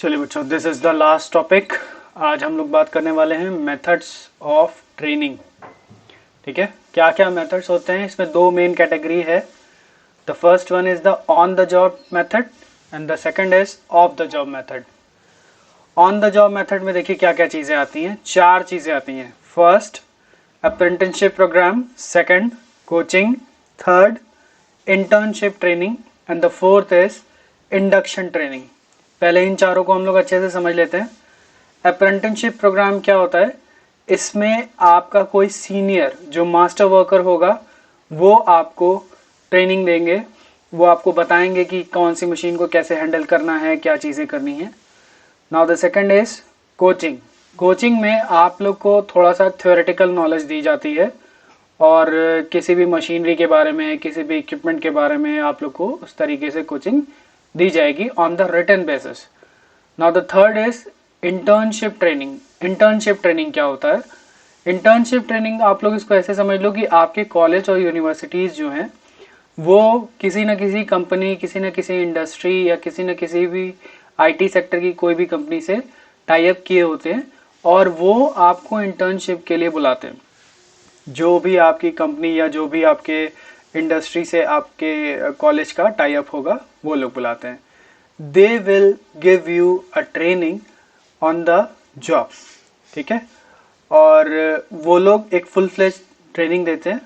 चलिए बच्चों, this is the last topic. आज हम लोग बात करने वाले हैं मेथड्स ऑफ ट्रेनिंग। ठीक है, क्या क्या मेथड्स होते हैं? इसमें दो मेन कैटेगरी है। The first one is the on the job method and the second is of the job method. On the job method में देखिए क्या क्या चीजें आती हैं। चार चीजें आती हैं। First, apprenticeship programme. Second, coaching. Third, internship training and the fourth is induction training. पहले इन चारों को हम लोग अच्छे से समझ लेते हैं। अप्रेंटिसशिप प्रोग्राम क्या होता है? इसमें आपका कोई सीनियर जो मास्टर वर्कर होगा वो आपको ट्रेनिंग देंगे, वो आपको बताएंगे कि कौन सी मशीन को कैसे हैंडल करना है, क्या चीज़ें करनी है। Now the second is coaching. Coaching में आप लोग को थोड़ा सा थ्योरेटिकल नॉलेज दी जाती है और किसी भी मशीनरी के बारे में, किसी भी इक्विपमेंट के बारे में आप लोग को उस तरीके से कोचिंग दी जाएगी on the written basis. Now the third is internship training. Internship training क्या होता है? इंटर्नशिप ट्रेनिंग आप लोग इसको ऐसे समझ लो कि आपके कॉलेज और यूनिवर्सिटीज जो हैं वो किसी न किसी कंपनी, किसी न किसी इंडस्ट्री या किसी न किसी भी आईटी सेक्टर की कोई भी कंपनी से टाई अप किए होते हैं और वो आपको इंटर्नशिप के लिए बुलाते हैं। जो भी आपकी कंपनी या जो भी आपके इंडस्ट्री से आपके कॉलेज का टाई अप होगा वो लोग बुलाते हैं। They will give you a training on the job. ठीक है, और वो लोग एक फुल फ्लेज ट्रेनिंग देते हैं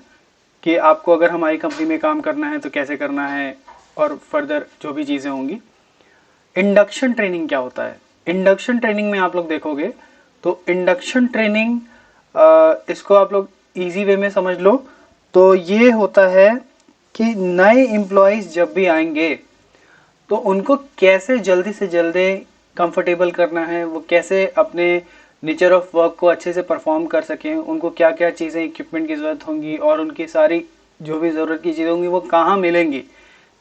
कि आपको अगर हमारी कंपनी में काम करना है तो कैसे करना है और फर्दर जो भी चीज़ें होंगी। इंडक्शन ट्रेनिंग क्या होता है? इंडक्शन ट्रेनिंग में आप लोग देखोगे तो इंडक्शन ट्रेनिंग, इसको आप लोग इजी वे में समझ लो तो ये होता है कि नए एम्प्लॉयज जब भी आएंगे तो उनको कैसे जल्दी से जल्दी कंफर्टेबल करना है, वो कैसे अपने नेचर ऑफ वर्क को अच्छे से परफॉर्म कर सकें, उनको क्या क्या चीज़ें इक्विपमेंट की ज़रूरत होंगी और उनकी सारी जो भी ज़रूरत की चीज़ें होंगी वो कहाँ मिलेंगी,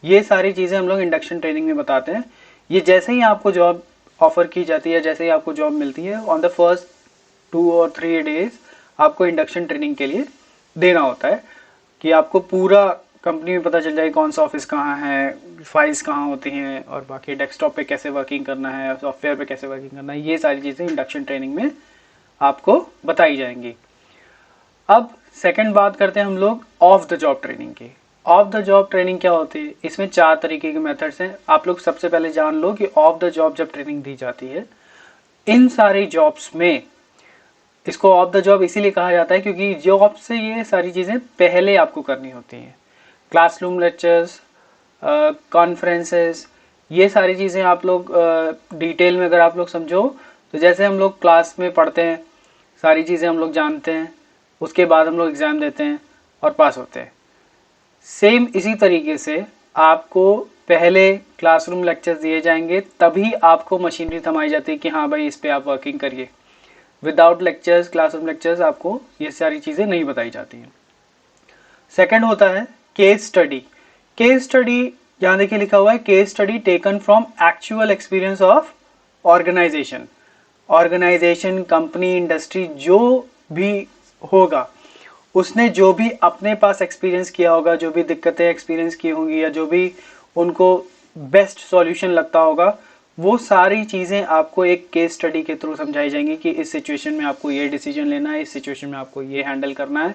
ये सारी चीज़ें हम लोग इंडक्शन ट्रेनिंग में बताते हैं। ये जैसे ही आपको जॉब ऑफर की जाती है, जैसे ही आपको जॉब मिलती है, ऑन द फर्स्ट 2 और 3 डेज आपको इंडक्शन ट्रेनिंग के लिए देना होता है कि आपको पूरा कंपनी में पता चल जाए कौन सा ऑफिस कहाँ है, फाइल्स कहाँ होती हैं और बाकी डेस्कटॉप पे कैसे वर्किंग करना है, सॉफ्टवेयर पे कैसे वर्किंग करना है। ये सारी चीज़ें इंडक्शन ट्रेनिंग में आपको बताई जाएंगी। अब सेकंड बात करते हैं हम लोग ऑफ द जॉब ट्रेनिंग की। ऑफ द जॉब ट्रेनिंग क्या होती है? इसमें 4 तरीके के मेथड्स हैं। आप लोग सबसे पहले जान लो कि ऑफ द जॉब जब ट्रेनिंग दी जाती है, इन सारी जॉब्स में इसको ऑफ द जॉब इसीलिए कहा जाता है क्योंकि जॉब से ये सारी चीज़ें पहले आपको करनी होती हैं। क्लासरूम लेक्चर्स, कॉन्फ्रेंसेस, ये सारी चीज़ें आप लोग डिटेल में अगर आप लोग समझो तो जैसे हम लोग क्लास में पढ़ते हैं, सारी चीज़ें हम लोग जानते हैं, उसके बाद हम लोग एग्ज़ाम देते हैं और पास होते हैं। सेम इसी तरीके से आपको पहले क्लासरूम लेक्चर्स दिए जाएंगे, तभी आपको मशीनरी थमाई जाती है कि हाँ भाई इस पर आप वर्किंग करिए। विदाउट लेक्चर्स, क्लासरूम लेक्चर्स, आपको ये सारी चीज़ें नहीं बताई जाती हैं। सेकंड होता है केस स्टडी। केस स्टडी यहाँ देखिए लिखा हुआ है case study taken from actual experience of organisation. Organisation, company, industry जो भी होगा उसने जो भी अपने पास एक्सपीरियंस किया होगा, जो भी दिक्कतें एक्सपीरियंस की होंगी या जो भी उनको बेस्ट सॉल्यूशन लगता होगा, वो सारी चीज़ें आपको एक केस स्टडी के थ्रू समझाई जाएंगी कि इस सिचुएशन में आपको ये डिसीजन लेना है, इस सिचुएशन में आपको ये हैंडल करना है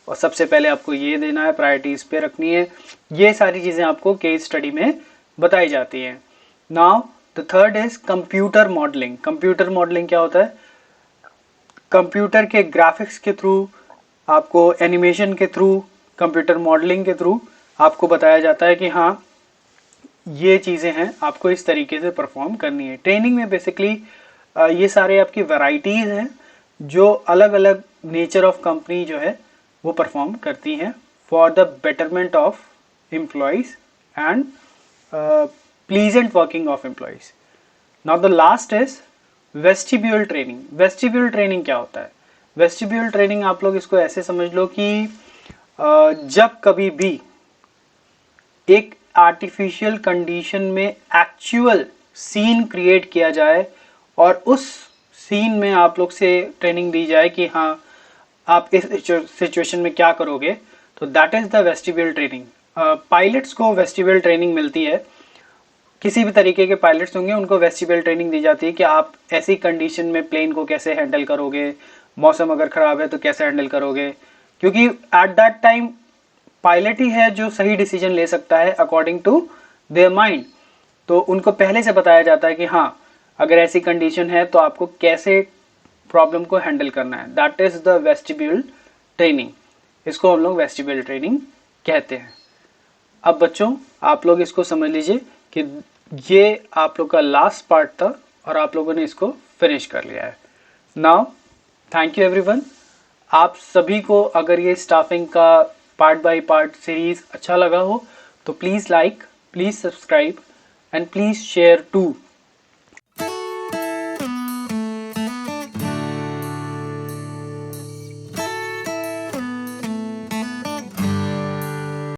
और सबसे पहले आपको ये देना है, प्रायोरिटी इस पे रखनी है। ये सारी चीज़ें आपको केस स्टडी में बताई जाती हैं। Now the third is computer modelling. Computer modelling क्या होता है? कंप्यूटर के ग्राफिक्स के थ्रू, आपको एनिमेशन के थ्रू, कंप्यूटर मॉडलिंग के थ्रू आपको बताया जाता है कि हाँ ये चीज़ें हैं, आपको इस तरीके से परफॉर्म करनी है। ट्रेनिंग में बेसिकली ये सारे आपकी वैरायटीज़ हैं जो अलग अलग नेचर ऑफ कंपनी जो है वो परफॉर्म करती हैं for the betterment of employees and pleasant working of employees. Now the last is vestibule training. Vestibule training क्या होता है? वेस्टिब्यूल ट्रेनिंग आप लोग इसको ऐसे समझ लो कि जब कभी भी एक आर्टिफिशियल कंडीशन में एक्चुअल सीन क्रिएट किया जाए और उस सीन में आप लोग से ट्रेनिंग दी जाए कि हाँ आप इस सिचुएशन में क्या करोगे, तो that is the vestibule training. Pilots को वेस्टिब्यूल ट्रेनिंग मिलती है किसी भी तरीके के पायलट्स होंगे उनको वेस्टिबल ट्रेनिंग दी जाती है कि आप ऐसी कंडीशन में प्लेन को कैसे हैंडल करोगे, मौसम अगर ख़राब है तो कैसे हैंडल करोगे, क्योंकि एट दैट टाइम पायलट ही है जो सही डिसीजन ले सकता है अकॉर्डिंग टू देयर माइंड। तो उनको पहले से बताया जाता है कि हाँ अगर ऐसी कंडीशन है तो आपको कैसे प्रॉब्लम को हैंडल करना है। That is the vestibule training, इसको हम लोग वेस्टिब्यूल ट्रेनिंग कहते हैं। अब बच्चों आप लोग इसको समझ लीजिए कि ये आप लोग का लास्ट पार्ट था और आप लोगों ने इसको फिनिश कर लिया है। Now thank you everyone. आप सभी को अगर ये स्टाफिंग का पार्ट बाय पार्ट सीरीज अच्छा लगा हो तो please like, please subscribe and please share to